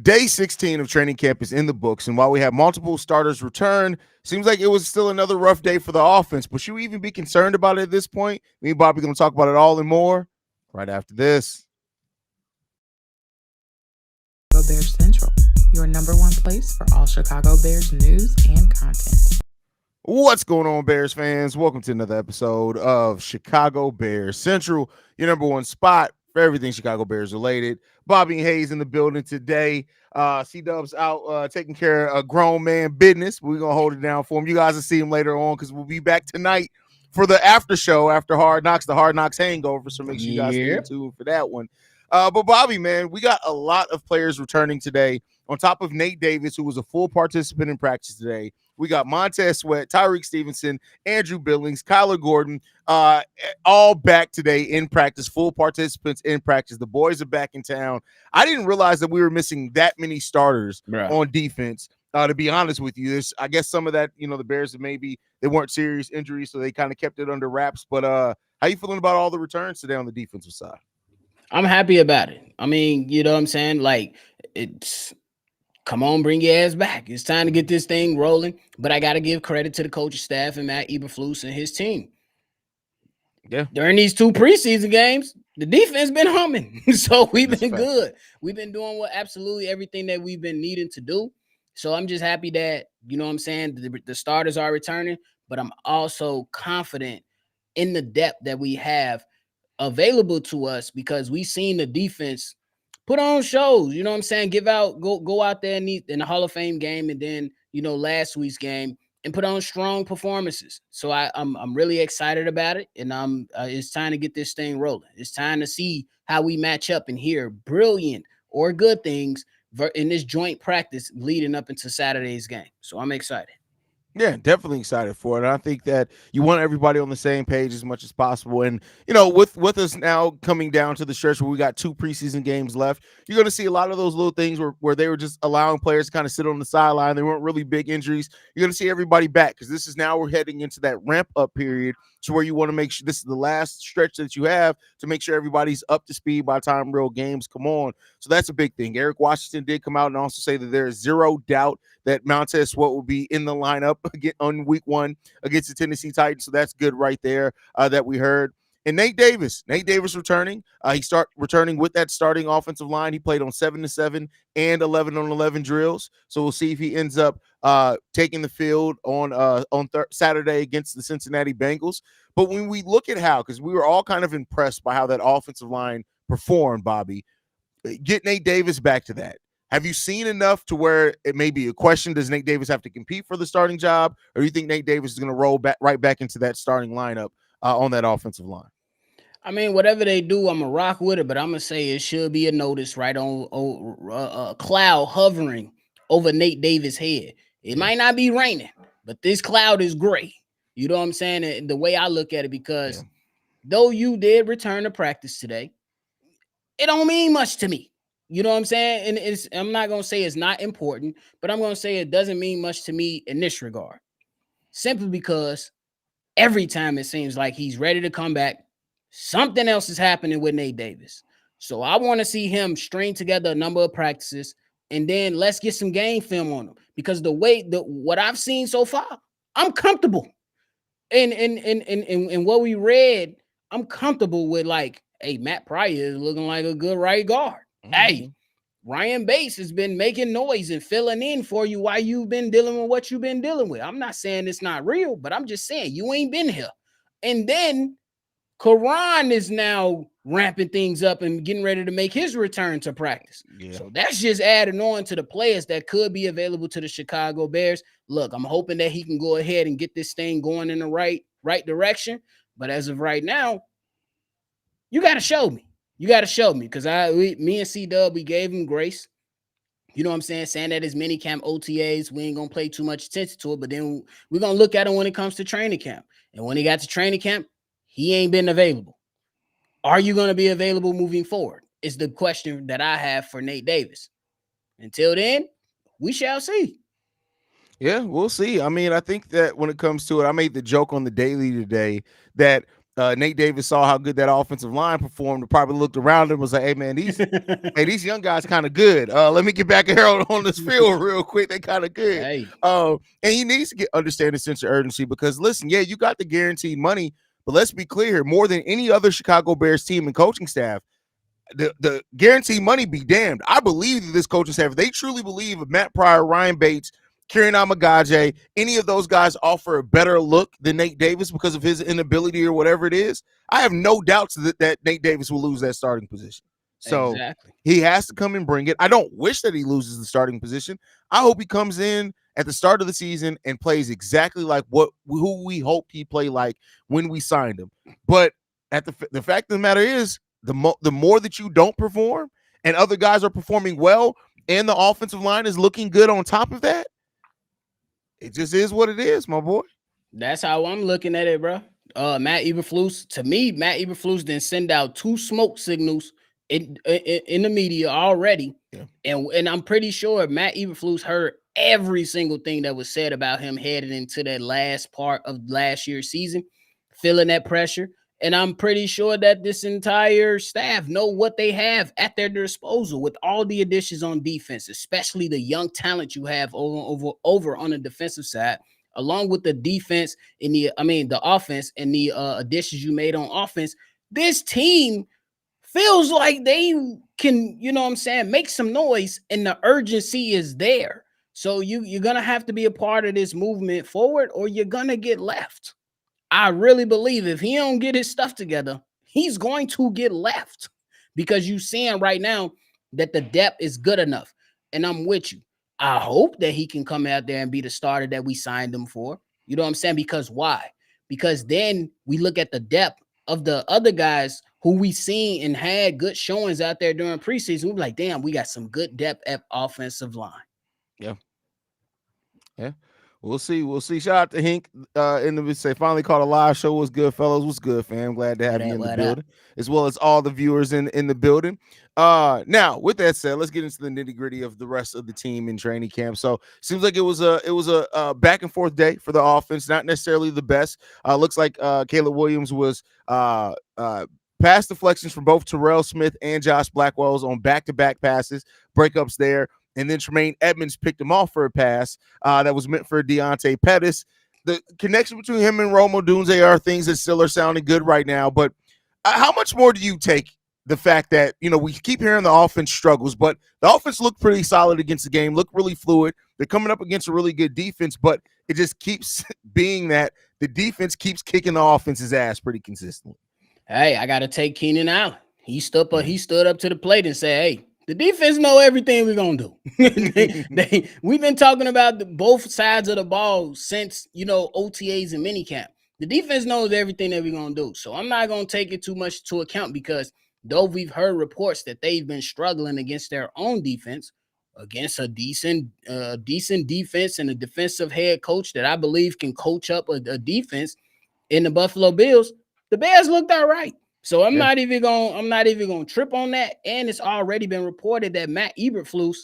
Day 16 of training camp is in the books, and while we have multiple starters return, seems like it was still another rough day for the offense. But should we even be concerned about it at this point? Me and Bobby going to talk about it all and more right after this. Bears Central, your number one place for all Chicago Bears news and content. What's going on, Bears fans? Welcome to another episode of Chicago Bears Central, your number one spot for everything Chicago Bears related. Bobby and Haize in the building today. C-Dub's out taking care of grown man business. We're going to hold it down for him. You guys will see him later on because we'll be back tonight for the after show after Hard Knocks, the Hard Knocks hangover. So make sure you guys stay tuned for that one. But Bobby, man, we got a lot of players returning today. On top of Nate Davis, who was a full participant in practice today, we got Montez Sweat, Tyreek Stevenson, Andrew Billings, Kyler Gordon, all back today in practice, full participants in practice. The boys are back in town. I didn't realize that we were missing that many starters on defense. To be honest with you, I guess some of that, the Bears maybe they weren't serious injuries, so they kind of kept it under wraps. But how you feeling about all the returns today on the defensive side? I'm happy about it. I mean, you know what I'm saying? Like, it's come on, bring your ass back. It's time to get this thing rolling. But I got to give credit to the coaching staff and Matt Eberflus and his team. Yeah. During these two preseason games, the defense been humming. So we've been good. We've been doing absolutely everything that we've been needing to do. So I'm just happy that, you know what I'm saying, the starters are returning. But I'm also confident in the depth that we have available to us because we've seen the defense put on shows, you know what I'm saying? Go out there in the Hall of Fame game and then, last week's game and put on strong performances. So I'm really excited about it, and it's time to get this thing rolling. It's time to see how we match up and hear brilliant or good things in this joint practice leading up into Saturday's game. So I'm excited. Yeah, definitely excited for it. And I think that you want everybody on the same page as much as possible. And, with us now coming down to the stretch where we got 2 preseason games left, you're going to see a lot of those little things where they were just allowing players to kind of sit on the sideline. They weren't really big injuries. You're going to see everybody back because this is now we're heading into that ramp up period to where you want to make sure this is the last stretch that you have to make sure everybody's up to speed by the time real games come on. So that's a big thing. Eric Washington did come out and also say that there is zero doubt that Montez Sweat will be in the lineup again on week 1 against the Tennessee Titans. So that's good right there that we heard. And Nate Davis returning. He returning with that starting offensive line. He played on 7-7 and 11-on-11 drills. So we'll see if he ends up taking the field on Saturday against the Cincinnati Bengals. But when we look at because we were all kind of impressed by how that offensive line performed, Bobby, get Nate Davis back to that. Have you seen enough to where it may be a question? Does Nate Davis have to compete for the starting job, or do you think Nate Davis is going to roll right back into that starting lineup on that offensive line? I mean, whatever they do, I'm going to rock with it, but I'm going to say it should be a notice right on a cloud hovering over Nate Davis' head. It might not be raining, but this cloud is gray. You know what I'm saying? And the way I look at it, because though you did return to practice today, it don't mean much to me. You know what I'm saying? And I'm not going to say it's not important, but I'm going to say it doesn't mean much to me in this regard. Simply because every time it seems like he's ready to come back, something else is happening with Nate Davis. So I want to see him string together a number of practices, and then let's get some game film on him. Because what I've seen so far, I'm comfortable. And what we read, I'm comfortable with, like, hey, Matt Pryor is looking like a good right guard. Mm-hmm. Hey, Ryan Bates has been making noise and filling in for you while you've been dealing with what you've been dealing with. I'm not saying it's not real, but I'm just saying you ain't been here. And then Karan is now ramping things up and getting ready to make his return to practice. Yeah. So that's just adding on to the players that could be available to the Chicago Bears. Look, I'm hoping that he can go ahead and get this thing going in the right direction. But as of right now, you got to show me. You got to show me, because me and C-Dub, we gave him grace. You know what I'm saying that his mini camp OTAs, we ain't going to pay too much attention to it, but then we're going to look at him when it comes to training camp. And when he got to training camp, he ain't been available. Are you going to be available moving forward? Is the question that I have for Nate Davis. Until then, we shall see. Yeah, we'll see. I mean, I think that when it comes to it, I made the joke on the daily today that Nate Davis saw how good that offensive line performed, probably looked around him and was like, hey, man, these young guys kind of good. Let me get back here on this field real quick. They kind of good. Hey, And he needs to understand the sense of urgency because, listen, yeah, you got the guaranteed money, but let's be clear, more than any other Chicago Bears team and coaching staff, the guaranteed money be damned. I believe that this coaching staff, if they truly believe if Matt Pryor, Ryan Bates, Kieran Amagaje, any of those guys offer a better look than Nate Davis because of his inability or whatever it is, I have no doubts that Nate Davis will lose that starting position. So exactly. he has to come and bring it. I don't wish that he loses the starting position. I hope he comes in at the start of the season and plays exactly like who we hoped he played like when we signed him. But at the fact of the matter is, the more that you don't perform and other guys are performing well and the offensive line is looking good on top of that, it just is what it is, my boy. That's how I'm looking at it, bro. Matt Eberflus, to me, Matt Eberflus didn't send out 2 smoke signals in the media already. Yeah. And I'm pretty sure Matt Eberflus heard every single thing that was said about him heading into that last part of last year's season, feeling that pressure. And I'm pretty sure that this entire staff know what they have at their disposal with all the additions on defense, especially the young talent you have over on the defensive side, along with the defense the offense and the additions you made on offense. This team feels like they can, make some noise, and the urgency is there. So you're gonna have to be a part of this movement forward, or you're gonna get left. I really believe if he don't get his stuff together, he's going to get left, because you seeing right now that the depth is good enough. And I'm with you. I hope that he can come out there and be the starter that we signed him for. You know what I'm saying? Because why? Because then we look at the depth of the other guys who we seen and had good showings out there during preseason. We're like, damn, we got some good depth at offensive line. Yeah. Yeah. We'll see. We'll see. Shout out to Hink in the say finally caught a live show. What's good, fellas? What's good, fam? Glad to have you in the building, as well as all the viewers in the building. Now, with that said, let's get into the nitty-gritty of the rest of the team in training camp. So seems like it was a back and forth day for the offense, not necessarily the best. Looks like Caleb Williams was pass deflections from both Terrell Smith and Josh Blackwell's on back-to-back passes, breakups there. And then Tremaine Edmonds picked him off for a pass that was meant for Deontay Pettis. The connection between him and Rome Odunze are things that still are sounding good right now. But how much more do you take the fact that, we keep hearing the offense struggles, but the offense looked pretty solid against the game, looked really fluid. They're coming up against a really good defense, but it just keeps being that the defense keeps kicking the offense's ass pretty consistently. Hey, I got to take Keenan Allen. He stood up to the plate and said, hey, the defense know everything we're going to do. We've been talking about both sides of the ball since, OTAs and minicamp. The defense knows everything that we're going to do. So I'm not going to take it too much to account, because though we've heard reports that they've been struggling against their own defense, against a decent defense and a defensive head coach that I believe can coach up a defense in the Buffalo Bills, the Bears looked all right. So I'm not even gonna trip on that. And it's already been reported that Matt Eberflus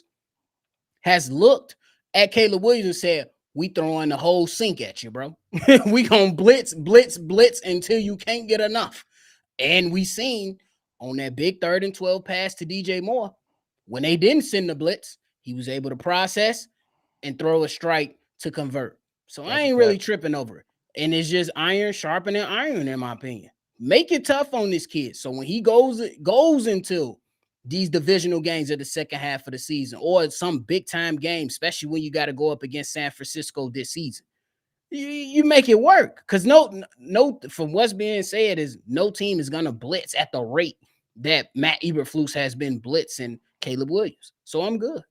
has looked at Caleb Williams and said, we throwing the whole sink at you, bro. We gonna blitz until you can't get enough. And we seen on that big 3rd and 12 pass to DJ Moore, when they didn't send the blitz, he was able to process and throw a strike to convert. So I ain't really tripping over it. And it's just iron sharpening iron, in my opinion. Make it tough on this kid. So when he goes into these divisional games at the second half of the season, or some big time game, especially when you got to go up against San Francisco this season, you make it work. Because no, from what's being said is no team is gonna blitz at the rate that Matt Eberflus has been blitzing Caleb Williams. So I'm good.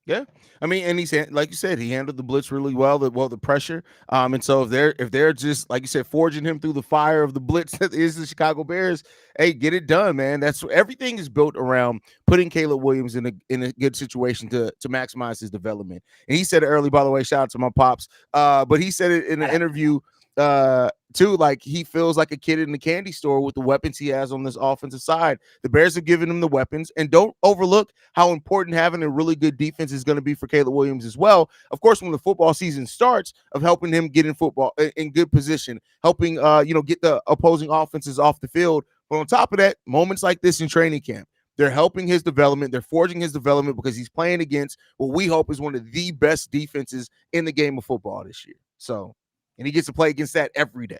Yeah, I mean, and he's, like you said, he handled the blitz really well, the pressure. And so if they're just, like you said, forging him through the fire of the blitz that is the Chicago Bears, hey, get it done, man. That's everything is built around putting Caleb Williams in a good situation to maximize his development. And he said it early, by the way. Shout out to my pops. But he said it in an interview too, like he feels like a kid in the candy store with the weapons he has on this offensive side. The Bears have given him the weapons, and don't overlook how important having a really good defense is going to be for Caleb Williams as well. Of course, when the football season starts, of helping him get in football in good position, helping get the opposing offenses off the field. But on top of that, moments like this in training camp, they're helping his development. They're forging his development because he's playing against what we hope is one of the best defenses in the game of football this year. So, and he gets to play against that every day.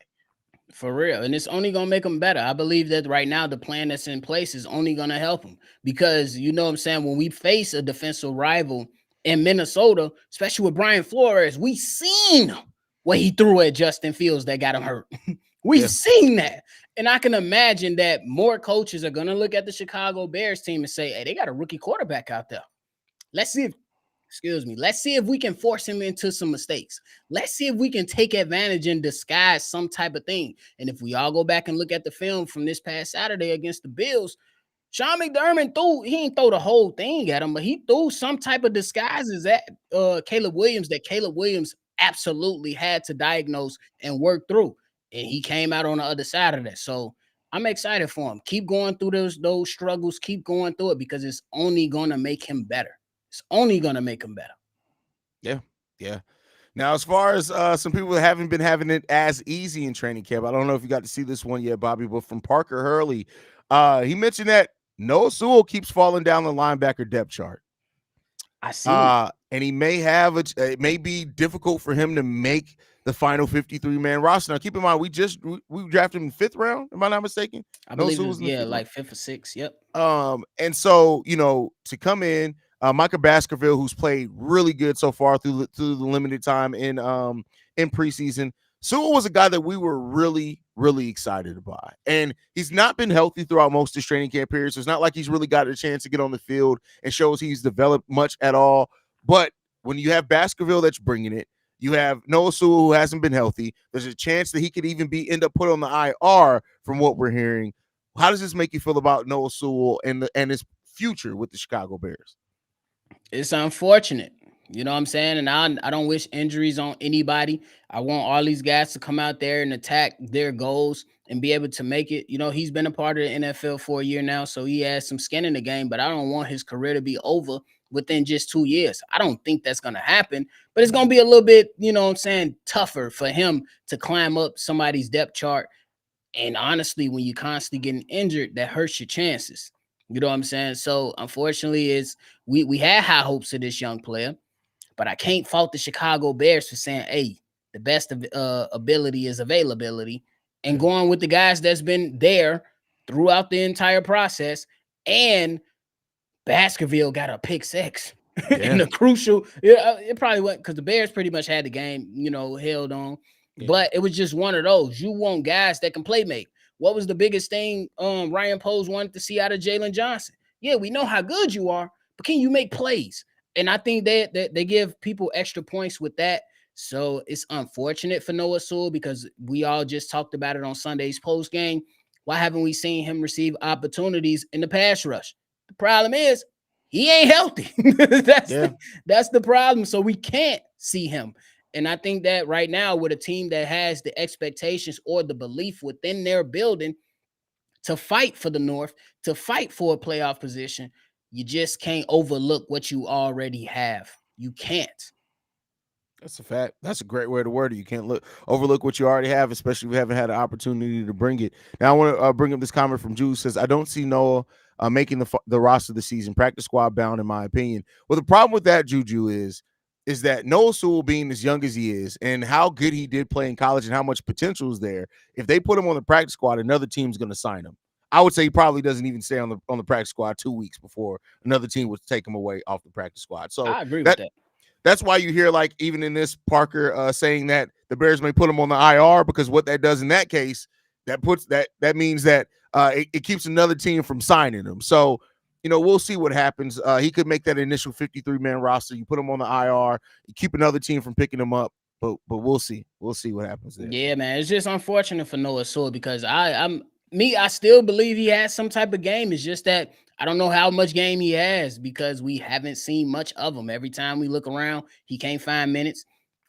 For real. And it's only going to make him better. I believe that right now the plan that's in place is only going to help him because, you know what I'm saying, when we face a defensive rival in Minnesota, especially with Brian Flores, we seen what he threw at Justin Fields that got him hurt. We've seen that. And I can imagine that more coaches are going to look at the Chicago Bears team and say, hey, they got a rookie quarterback out there. Let's see if we can force him into some mistakes. Let's see if we can take advantage and disguise some type of thing. And if we all go back and look at the film from this past Saturday against the Bills, Sean McDermott he didn't throw the whole thing at him, but he threw some type of disguises at Caleb Williams that Caleb Williams absolutely had to diagnose and work through. And he came out on the other side of that. So I'm excited for him. Keep going through those struggles. Keep going through it because it's only going to make him better. It's only going to make him better. Yeah. Now, as far as some people that haven't been having it as easy in training camp, I don't know if you got to see this one yet, Bobby, but from Parker Hurley, he mentioned that Noah Sewell keeps falling down the linebacker depth chart. I see. And he may have it may be difficult for him to make the final 53-man roster. Now, keep in mind, we drafted him in 5th round. Am I not mistaken? I believe it was, like 5th or 6th. Yep. And so, to come in, Micah Baskerville, who's played really good so far through the limited time in preseason. Sewell was a guy that we were really, really excited about. And he's not been healthy throughout most of his training camp period. So it's not like he's really got a chance to get on the field and shows he's developed much at all. But when you have Baskerville that's bringing it, you have Noah Sewell who hasn't been healthy. There's a chance that he could even end up put on the IR from what we're hearing. How does this make you feel about Noah Sewell and his future with the Chicago Bears? It's unfortunate. You know what I'm saying? And I don't wish injuries on anybody. I want all these guys to come out there and attack their goals and be able to make it. You know, he's been a part of the NFL for a year now, so he has some skin in the game, but I don't want his career to be over within just 2 years. I don't think that's going to happen, but it's going to be a little bit, you know what I'm saying, tougher for him to climb up somebody's depth chart. And honestly, when you constantly getting injured, that hurts your chances. You know what I'm saying? So unfortunately, we had high hopes of this young player, but I can't fault the Chicago Bears for saying, hey, the best ability is availability, and going with the guys that's been there throughout the entire process. And Baskerville got a pick 6 in the crucial. It probably went because the Bears pretty much had the game, held on. Yeah. But it was just one of those. You want guys that can play make. What was the biggest thing Ryan Poles wanted to see out of Jalen Johnson? Yeah, we know how good you are, but can you make plays? And I think they give people extra points with that. So it's unfortunate for Noah Sewell because we all just talked about it on Sunday's post game. Why haven't we seen him receive opportunities in the pass rush? The problem is he ain't healthy. That's the problem. So we can't see him. And I think that right now with a team that has the expectations or the belief within their building to fight for the North, to fight for a playoff position, you just can't overlook what you already have. You can't. That's a fact. That's a great way to word it. You can't overlook what you already have, especially if you haven't had an opportunity to bring it. Now, I want to bring up this comment from Jude. Says, I don't see Noah making the roster this season. Practice squad bound, in my opinion. Well, the problem with that, Juju, is that Noah Sewell, being as young as he is and how good he did play in college and how much potential is there, if they put him on the practice squad, another team's going to sign him. I would say he probably doesn't even stay on the practice squad 2 weeks before another team would take him away off the practice squad. So I agree with that. That's why you hear, like, even in this, Parker saying that the Bears may put him on the IR, because what that does in that case, that means that it keeps another team from signing him. So, we'll see what happens. He could make that initial 53-man roster. You put him on the IR, you keep another team from picking him up, but we'll see. We'll see what happens there. Yeah, man. It's just unfortunate for Noah Sewell because I still believe he has some type of game. It's just that I don't know how much game he has because we haven't seen much of him. Every time we look around, he can't find minutes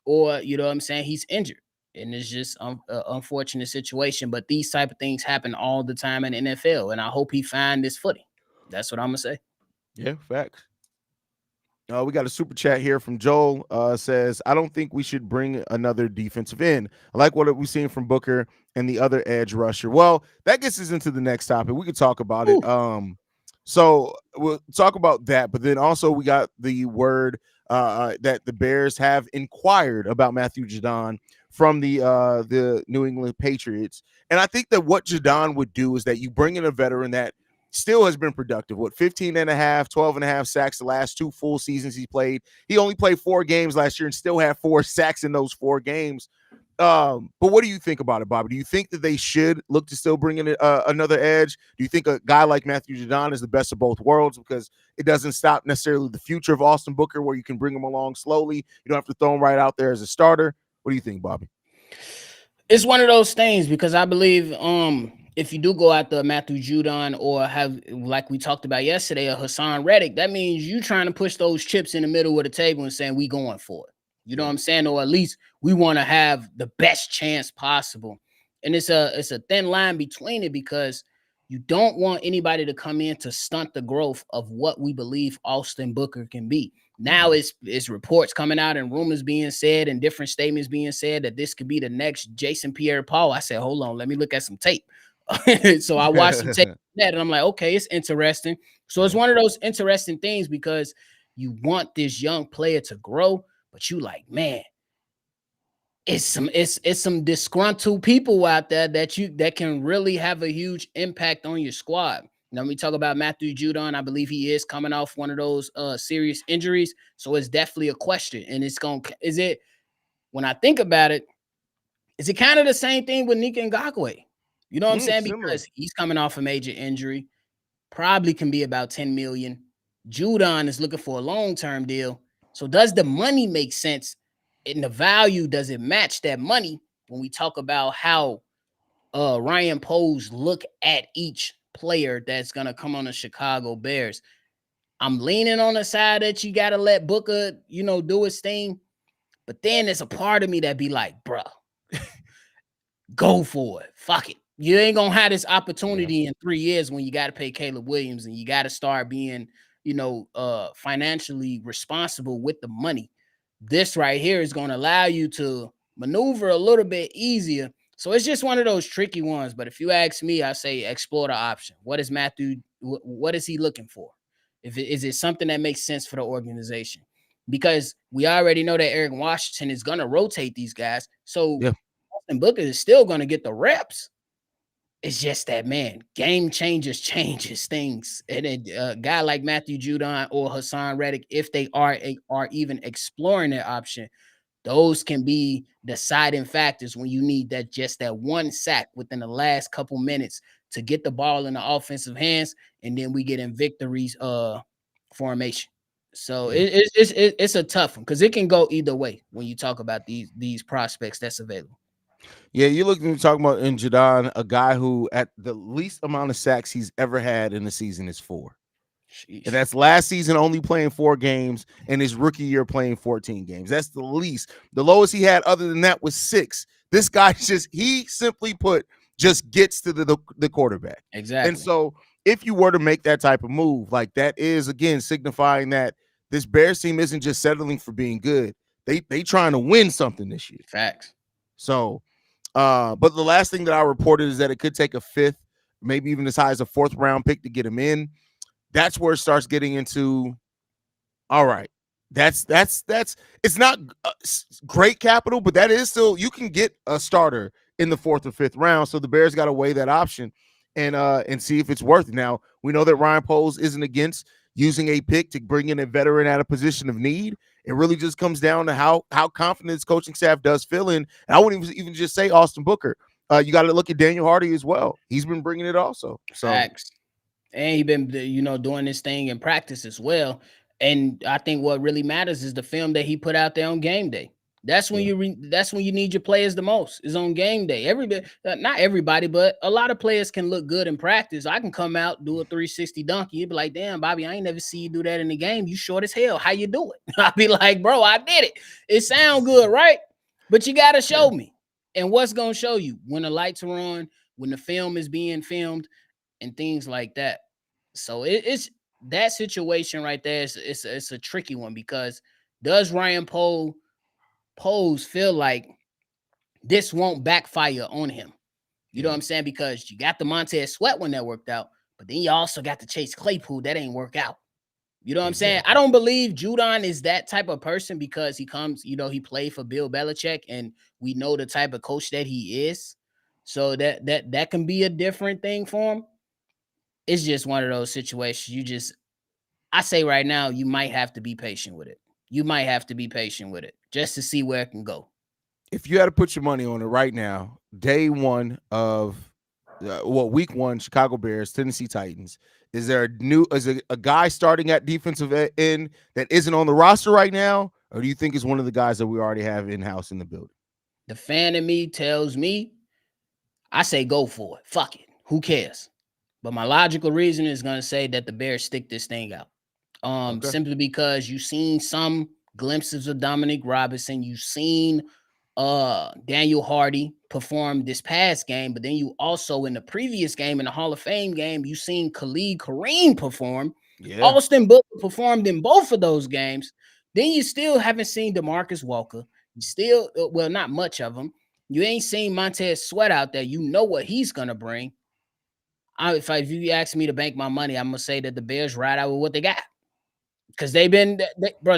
or, you know what I'm saying, he's injured. And it's just unfortunate situation. But these type of things happen all the time in the NFL, and I hope he find this footing. That's what I'm gonna say. Yeah, facts. We got a super chat here from Joel. Says, I don't think we should bring another defensive end. I like what we've seen from Booker and the other edge rusher. Well, that gets us into the next topic. We could talk about it. Ooh. So we'll talk about that, but then also we got the word that the Bears have inquired about Matthew Judon from the New England Patriots. And I think that what Judon would do is that you bring in a veteran that still has been productive. What, 15 and a half, 12 and a half sacks the last 2 full seasons he played. He only played 4 games last year and still had 4 sacks in those 4 games. But what do you think about it, Bobby? Do you think that they should look to still bring in another edge? Do you think a guy like Matthew Judon is the best of both worlds, because it doesn't stop necessarily the future of Austin Booker, where you can bring him along slowly? You don't have to throw him right out there as a starter. What do you think, Bobby? It's one of those things, because I believe if you do go after Matthew Judon, or have, like we talked about yesterday, a Hassan Reddick, that means you trying to push those chips in the middle of the table and saying we going for it. You know what I'm saying? Or at least we want to have the best chance possible. And it's a thin line between it, because you don't want anybody to come in to stunt the growth of what we believe Austin Booker can be. Now it's reports coming out and rumors being said and different statements being said that this could be the next Jason Pierre-Paul. I said, hold on, let me look at some tape. So I watched some tape that, and I'm like, okay, it's interesting. So it's one of those interesting things, because you want this young player to grow, but you like, man, it's some disgruntled people out there that can really have a huge impact on your squad. Now, we talk about Matthew Judon. I believe he is coming off one of those serious injuries, so it's definitely a question. And when I think about it, is it kind of the same thing with Nika Ngakoue? You know what I'm saying? Similar. Because he's coming off a major injury, probably can be about 10 million. Judon is looking for a long-term deal. So does the money make sense? And the value, does it match that money when we talk about how Ryan Poles look at each player that's going to come on the Chicago Bears? I'm leaning on the side that you got to let Booker, do his thing. But then there's a part of me that be like, bro, go for it. Fuck it. You ain't going to have this opportunity in 3 years when you got to pay Caleb Williams and you got to start being, financially responsible with the money. This right here is going to allow you to maneuver a little bit easier. So it's just one of those tricky ones. But if you ask me, I say explore the option. What is Matthew? What is he looking for? Is it something that makes sense for the organization? Because we already know that Eric Washington is going to rotate these guys. So Austin Booker is still going to get the reps. It's just that, man, game changes things. And a guy like Matthew Judon or Hassan Reddick, if they are even exploring that option, those can be deciding factors when you need that one sack within the last couple minutes to get the ball in the offensive hands, and then we get in victories formation. So it's a tough one, because it can go either way when you talk about these prospects that's available. Yeah, you're talking about in Judon, a guy who at the least amount of sacks he's ever had in the season is 4. Sheesh. And that's last season only playing 4 games, and his rookie year playing 14 games. That's the least. The lowest he had other than that was 6. This guy he simply put just gets to the quarterback. Exactly. And so if you were to make that type of move, like, that is, again, signifying that this Bears team isn't just settling for being good. They trying to win something this year. Facts. So but the last thing that I reported is that it could take a 5th, maybe even as high as a 4th round pick to get him in. That's where it starts getting into, all right, that's it's not great capital, but that is still, you can get a starter in the 4th or 5th round. So the Bears got to weigh that option and see if it's worth it. Now, we know that Ryan Poles isn't against using a pick to bring in a veteran at a position of need. It really just comes down to how confident his coaching staff does fill in. And I wouldn't even just say Austin Booker. You got to look at Daniel Hardy as well. He's been bringing it also. So, facts. And he's been, doing this thing in practice as well. And I think what really matters is the film that he put out there on game day. That's when that's when you need your players the most, is on game day. Not everybody, but a lot of players can look good in practice. I can come out, do a 360 dunk, and you'd be like, damn, Bobby, I ain't never see you do that in the game. You short as hell. How you do it? I'd be like, bro, I did it. It sound good, right? But you got to show me. And what's gonna show you when the lights are on, when the film is being filmed, and things like that. So it's that situation right there. It's a tricky one because does Ryan Poles feel like this won't backfire on him? You know what I'm saying? Because you got the Montez Sweat one that worked out, but then you also got the Chase Claypool that ain't work out. You know what I'm saying? I don't believe Judon is that type of person because he comes, he played for Bill Belichick and we know the type of coach that he is. So that can be a different thing for him. It's just one of those situations. I say right now, you might have to be patient with it. You might have to be patient with it just to see where it can go. If you had to put your money on it right now, day one of week one, Chicago Bears, Tennessee Titans. Is there a guy starting at defensive end that isn't on the roster right now, or do you think it's one of the guys that we already have in house in the building? The fan in me tells me, I say go for it. Fuck it. Who cares? But my logical reason is going to say that the Bears stick this thing out. Simply because you've seen some glimpses of Dominic Robinson, you've seen Daniel Hardy performed this past game, but then you also in the previous game, in the Hall of Fame game, you seen Khalid Kareem perform. Yeah. Austin Booker performed in both of those games. Then you still haven't seen DeMarcus Walker. You still, well, not much of them. You ain't seen Montez Sweat out there. You know what he's gonna bring. If you ask me to bank my money, I'm gonna say that the Bears ride out with what they got because they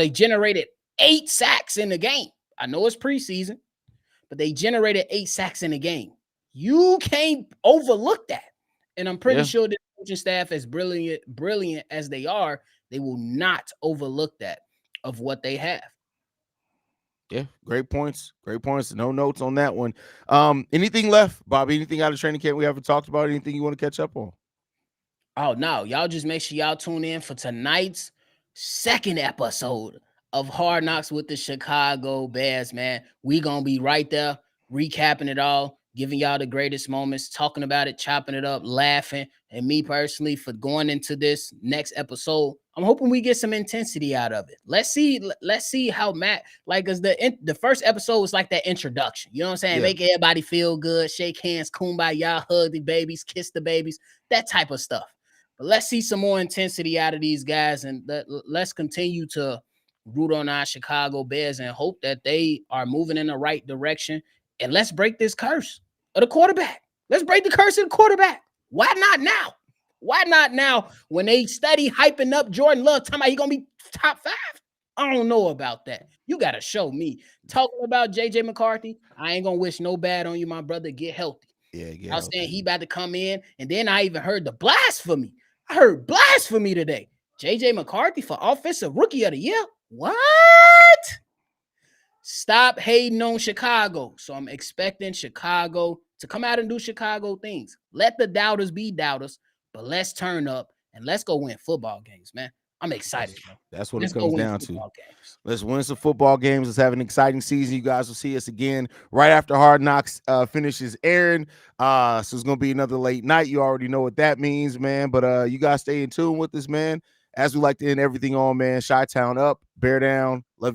generated 8 sacks in the game. I know it's preseason, but they generated 8 sacks in a game. You can't overlook that. And I'm pretty sure the coaching staff, as brilliant as they are, they will not overlook that of what they have. Yeah, great points. Great points. No notes on that one. Anything left, Bobby? Anything out of training camp we haven't talked about? Anything you want to catch up on? Oh, no. Y'all just make sure y'all tune in for tonight's second episode of Hard Knocks with the Chicago Bears, man. We going to be right there recapping it all, giving y'all the greatest moments, talking about it, chopping it up, laughing. And me personally, for going into this next episode, I'm hoping we get some intensity out of it. Let's see how Matt, cause the first episode was like that introduction. You know what I'm saying? Yeah. Make everybody feel good, shake hands, kumbaya, hug the babies, kiss the babies, that type of stuff. But let's see some more intensity out of these guys, and let's continue to root on our Chicago Bears and hope that they are moving in the right direction. And let's break this curse of the quarterback. Let's break the curse of the quarterback. Why not now? Why not now when they steady hyping up Jordan Love, talking about he going to be top 5? I don't know about that. You got to show me. Talking about J.J. McCarthy, I ain't going to wish no bad on you, my brother. Get healthy. Yeah, I was saying he about to come in, and then I even heard the blasphemy. I heard blasphemy today. J.J. McCarthy for Offensive Rookie of the Year? What? Stop hating on Chicago. So I'm expecting Chicago to come out and do Chicago things. Let the doubters be doubters, but let's turn up and let's go win football games, man. I'm excited, bro. That's what it comes down to. Let's win some football games. Let's have an exciting season. You guys will see us again right after Hard Knocks finishes airing. So it's going to be another late night. You already know what that means, man. But you guys stay in tune with us, man. As we like to end everything on, man. Chi-Town up, bear down. Love you.